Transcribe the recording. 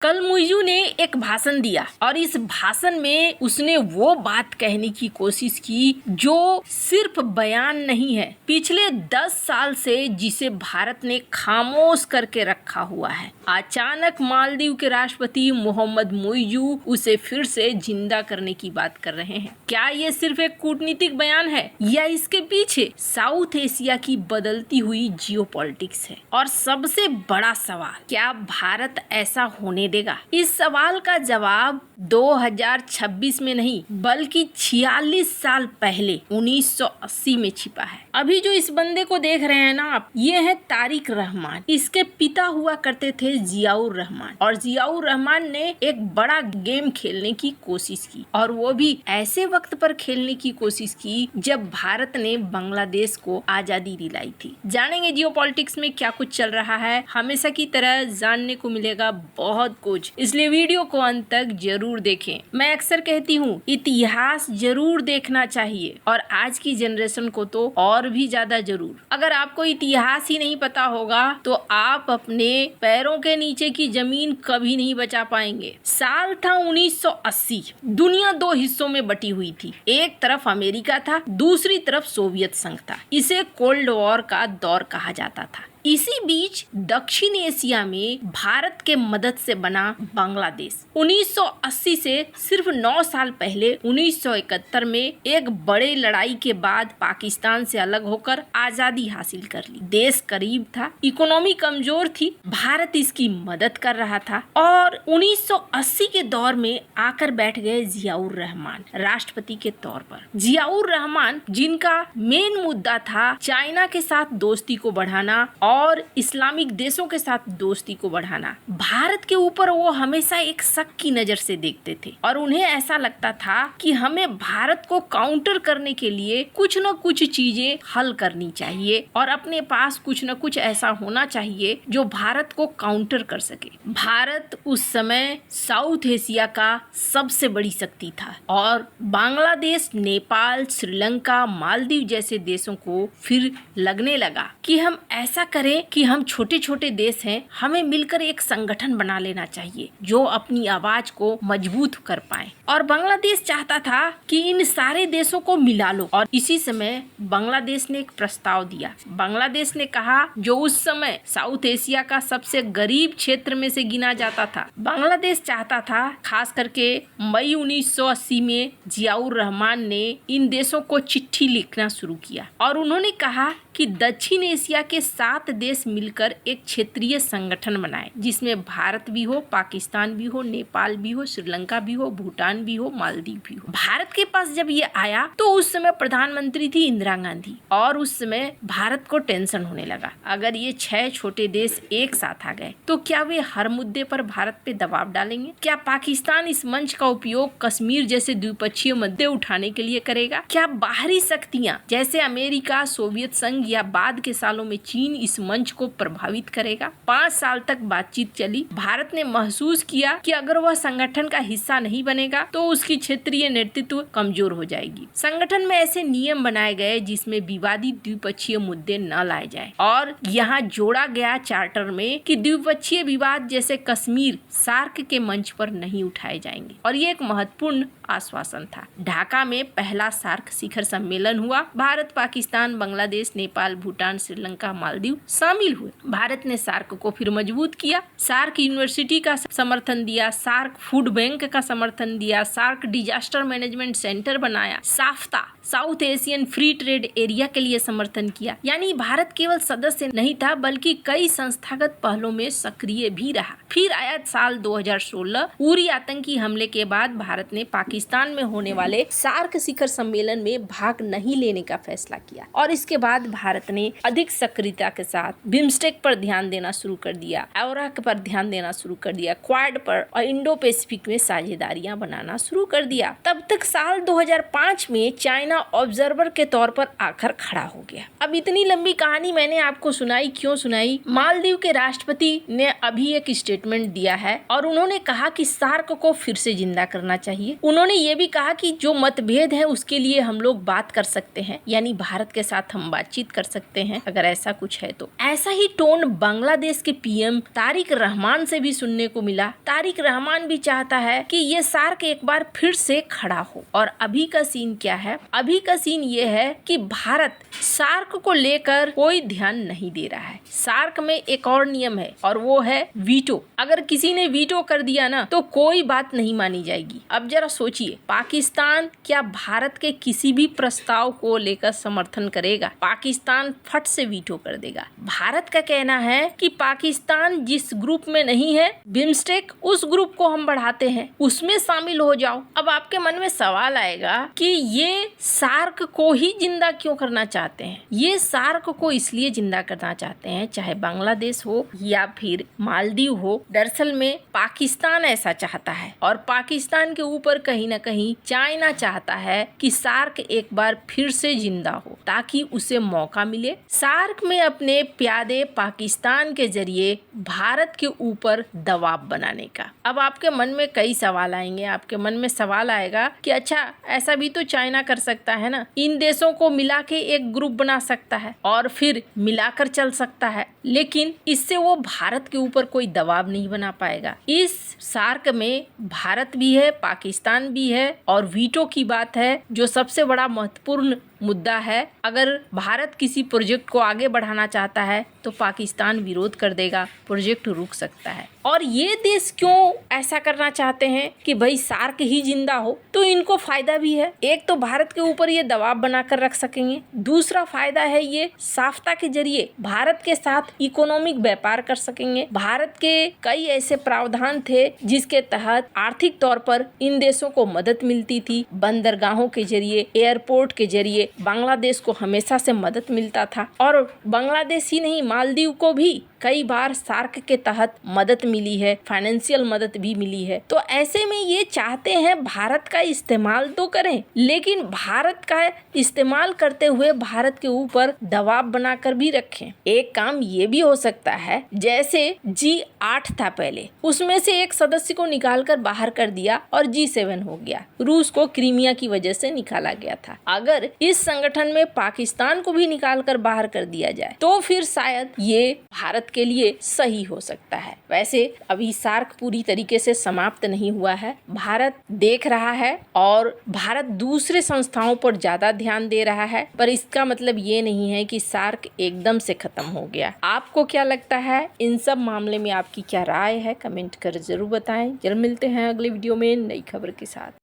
कल मुइज़ू ने एक भाषण दिया और इस भाषण में उसने वो बात कहने की कोशिश की जो सिर्फ बयान नहीं है, पिछले 10 साल से जिसे भारत ने खामोश करके रखा हुआ है। अचानक मालदीव के राष्ट्रपति मोहम्मद मुइज़ू उसे फिर से जिंदा करने की बात कर रहे हैं। क्या ये सिर्फ एक कूटनीतिक बयान है या इसके पीछे साउथ एशिया की बदलती हुई जियोपॉलिटिक्स है? और सबसे बड़ा सवाल, क्या भारत ऐसा होने देगा? इस सवाल का जवाब 2026 में नहीं बल्कि 46 साल पहले 1980 में छिपा है। अभी जो इस बंदे को देख रहे हैं ना आप, ये है तारिक रहमान। इसके पिता हुआ करते थे जियाउर रहमान और जियाउर रहमान ने एक बड़ा गेम खेलने की कोशिश की और वो भी ऐसे वक्त पर खेलने की कोशिश की जब भारत ने बांग्लादेश को आजादी दिलाई थी। जानेंगे जियोपॉलिटिक्स में क्या कुछ चल रहा है। हमेशा की तरह जानने को मिलेगा बहुत कुछ, इसलिए वीडियो को अंत तक जरूर देखें। मैं अक्सर कहती हूँ इतिहास जरूर देखना चाहिए और आज की जनरेशन को तो और भी ज्यादा जरूर। अगर आपको इतिहास ही नहीं पता होगा तो आप अपने पैरों के नीचे की जमीन कभी नहीं बचा पाएंगे। साल था 1980। दुनिया दो हिस्सों में बटी हुई थी। एक तरफ अमेरिका था, दूसरी तरफ सोवियत संघ था। इसे कोल्ड वॉर का दौर कहा जाता था। इसी बीच दक्षिण एशिया में भारत के मदद से बना बांग्लादेश 1980 से सिर्फ 9 साल पहले 1971 में एक बड़े लड़ाई के बाद पाकिस्तान से अलग होकर आजादी हासिल कर ली। देश करीब था, इकोनॉमी कमजोर थी, भारत इसकी मदद कर रहा था और 1980 के दौर में आकर बैठ गए जियाउर रहमान राष्ट्रपति के तौर पर। जियाउर रहमान जिनका मेन मुद्दा था चाइना के साथ दोस्ती को बढ़ाना और इस्लामिक देशों के साथ दोस्ती को बढ़ाना। भारत के ऊपर वो हमेशा एक शक की नजर से देखते थे और उन्हें ऐसा लगता था कि हमें भारत को काउंटर करने के लिए कुछ न कुछ चीजें हल करनी चाहिए और अपने पास कुछ न कुछ ऐसा होना चाहिए जो भारत को काउंटर कर सके। भारत उस समय साउथ एशिया का सबसे बड़ी शक्ति था और बांग्लादेश, नेपाल, श्रीलंका, मालदीव जैसे देशों को फिर लगने लगा कि हम ऐसा करें कि हम छोटे छोटे देश हैं, हमें मिलकर एक संगठन बना लेना चाहिए जो अपनी आवाज को मजबूत कर पाए। और बांग्लादेश चाहता था कि इन सारे देशों को मिला लो और इसी समय बांग्लादेश ने एक प्रस्ताव दिया। बांग्लादेश ने कहा, जो उस समय साउथ एशिया का सबसे गरीब क्षेत्र में से गिना जाता था, बांग्लादेश चाहता था, खास करके मई 1980 में जियाउर रहमान ने इन देशों को चिट्ठी लिखना शुरू किया और उन्होंने कहा कि दक्षिण एशिया के 7 देश मिलकर एक क्षेत्रीय संगठन बनाए जिसमें भारत भी हो, पाकिस्तान भी हो, नेपाल भी हो, श्रीलंका भी हो, भूटान भी हो, मालदीव भी हो। भारत के पास जब ये आया तो उस समय प्रधानमंत्री थी इंदिरा गांधी और उस समय भारत को टेंशन होने लगा, अगर ये 6 छोटे देश एक साथ आ गए तो क्या वे हर मुद्दे पर भारत पे दबाव डालेंगे? क्या पाकिस्तान इस मंच का उपयोग कश्मीर जैसे द्विपक्षीय मुद्दे उठाने के लिए करेगा? क्या बाहरी शक्तियां जैसे अमेरिका, सोवियत संघ या बाद के सालों में चीन इस मंच को प्रभावित करेगा? 5 साल तक बातचीत चली। भारत ने महसूस किया कि अगर वह संगठन का हिस्सा नहीं बनेगा तो उसकी क्षेत्रीय नेतृत्व कमजोर हो जाएगी। संगठन में ऐसे नियम बनाए गए जिसमें विवादित द्विपक्षीय मुद्दे न लाए जाए और यहाँ जोड़ा गया चार्टर में कि द्विपक्षीय विवाद जैसे कश्मीर सार्क के मंच पर नहीं उठाए जाएंगे और ये एक महत्वपूर्ण आश्वासन था। ढाका में पहला सार्क शिखर सम्मेलन हुआ। भारत, पाकिस्तान, बांग्लादेश, नेपाल, भूटान, श्रीलंका, मालदीव शामिल हुए। भारत ने सार्क को फिर मजबूत किया, सार्क यूनिवर्सिटी का समर्थन दिया, सार्क फूड बैंक का समर्थन दिया, सार्क डिजास्टर मैनेजमेंट सेंटर बनाया, SAFTA South Asian free trade area के लिए समर्थन किया। यानी भारत केवल सदस्य नहीं था बल्कि कई संस्थागत पहलों में सक्रिय भी रहा। फिर आया साल 2016। उरी आतंकी हमले के बाद भारत ने पाकिस्तान में होने वाले सार्क शिखर सम्मेलन में भाग नहीं लेने का फैसला किया और इसके बाद भारत ने अधिक सक्रियता के साथ बिम्स्टेक पर ध्यान देना शुरू कर दिया, एवराक पर ध्यान देना शुरू कर दिया, क्वाड पर और इंडो पैसिफिक में साझेदारियां बनाना शुरू कर दिया। तब तक साल 2005 में चाइना ऑब्जर्वर के तौर पर आकर खड़ा हो गया। अब इतनी लंबी कहानी मैंने आपको सुनाई, क्यों सुनाई? मालदीव के राष्ट्रपति ने अभी एक स्टेटमेंट दिया है और उन्होंने कहा कि सार्क को फिर से जिंदा करना चाहिए। उन्होंने ये भी कहा कि जो मतभेद है उसके लिए हम लोग बात कर सकते हैं, यानी भारत के साथ हम बातचीत बातचीत कर सकते हैं अगर ऐसा कुछ है तो। ऐसा ही टोन बांग्लादेश के पीएम तारिक रहमान से भी सुनने को मिला। तारिक रहमान भी चाहता है कि ये सार्क एक बार फिर से खड़ा हो। और अभी का सीन क्या है? अभी का सीन ये है कि भारत सार्क को लेकर कोई ध्यान नहीं दे रहा है। सार्क में एक और नियम है और वो है वीटो। अगर किसी ने वीटो कर दिया ना तो कोई बात नहीं मानी जाएगी। अब जरा सोचिए, पाकिस्तान क्या भारत के किसी भी प्रस्ताव को लेकर समर्थन करेगा? पाकिस्तान फट से वीटो कर देगा। भारत का कहना है कि पाकिस्तान जिस ग्रुप में नहीं है बिम्स्टेक, उस ग्रुप को हम बढ़ाते हैं, उसमें शामिल हो जाओ। अब आपके मन में सवाल आएगा कि ये सार्क को ही जिंदा क्यों करना चाहते हैं? ये सार्क को इसलिए जिंदा करना चाहते हैं, चाहे बांग्लादेश हो या फिर मालदीव हो, दरअसल में पाकिस्तान ऐसा चाहता है और पाकिस्तान के ऊपर कहीं ना कहीं चाइना चाहता है कि सार्क एक बार फिर से जिंदा हो ताकि उसे मौका मिले सार्क में अपने प्यादे पाकिस्तान के जरिए भारत के ऊपर दबाव बनाने का। अब आपके मन में कई सवाल आएंगे। आपके मन में सवाल आएगा कि अच्छा, ऐसा भी तो चाइना कर सकता है ना, इन देशों को मिला के एक ग्रुप बना सकता है और फिर मिलाकर चल सकता है, लेकिन इससे वो भारत के ऊपर कोई दबाव नहीं बना पाएगा। इस सार्क में भारत भी है, पाकिस्तान भी है और वीटो की बात है जो सबसे बड़ा महत्वपूर्ण मुद्दा है। अगर भारत किसी प्रोजेक्ट को आगे बढ़ाना चाहता है तो पाकिस्तान विरोध कर देगा, प्रोजेक्ट रुक सकता है। और ये देश क्यों ऐसा करना चाहते हैं कि भाई सार्क ही जिंदा हो? तो इनको फायदा भी है। एक तो भारत के ऊपर ये दबाव बनाकर रख सकेंगे, दूसरा फायदा है ये साफ्ता के जरिए भारत के साथ इकोनॉमिक व्यापार कर सकेंगे। भारत के कई ऐसे प्रावधान थे जिसके तहत आर्थिक तौर पर इन देशों को मदद मिलती थी। बंदरगाहों के जरिए, एयरपोर्ट के जरिए बांग्लादेश को हमेशा से मदद मिलता था और बांग्लादेश ही नहीं, मालदीव को भी कई बार सार्क के तहत मदद मिली है, फाइनेंशियल मदद भी मिली है। तो ऐसे में ये चाहते हैं भारत का इस्तेमाल तो करें, लेकिन भारत का इस्तेमाल करते हुए भारत के ऊपर दबाव बनाकर भी रखें। एक काम ये भी हो सकता है, जैसे G8 था पहले, उसमें से एक सदस्य को निकाल कर बाहर कर दिया और G7 हो गया। रूस को क्रीमिया की वजह से निकाला गया था। अगर इस संगठन में पाकिस्तान को भी निकाल कर बाहर कर दिया जाए तो फिर शायद ये भारत के लिए सही हो सकता है। वैसे अभी सार्क पूरी तरीके से समाप्त नहीं हुआ है। भारत देख रहा है और भारत दूसरे संस्थाओं पर ज्यादा ध्यान दे रहा है, पर इसका मतलब ये नहीं है कि सार्क एकदम से खत्म हो गया। आपको क्या लगता है? इन सब मामले में आपकी क्या राय है? कमेंट कर जरूर बताएं। जल्द मिलते हैं अगले वीडियो में नई खबर के साथ।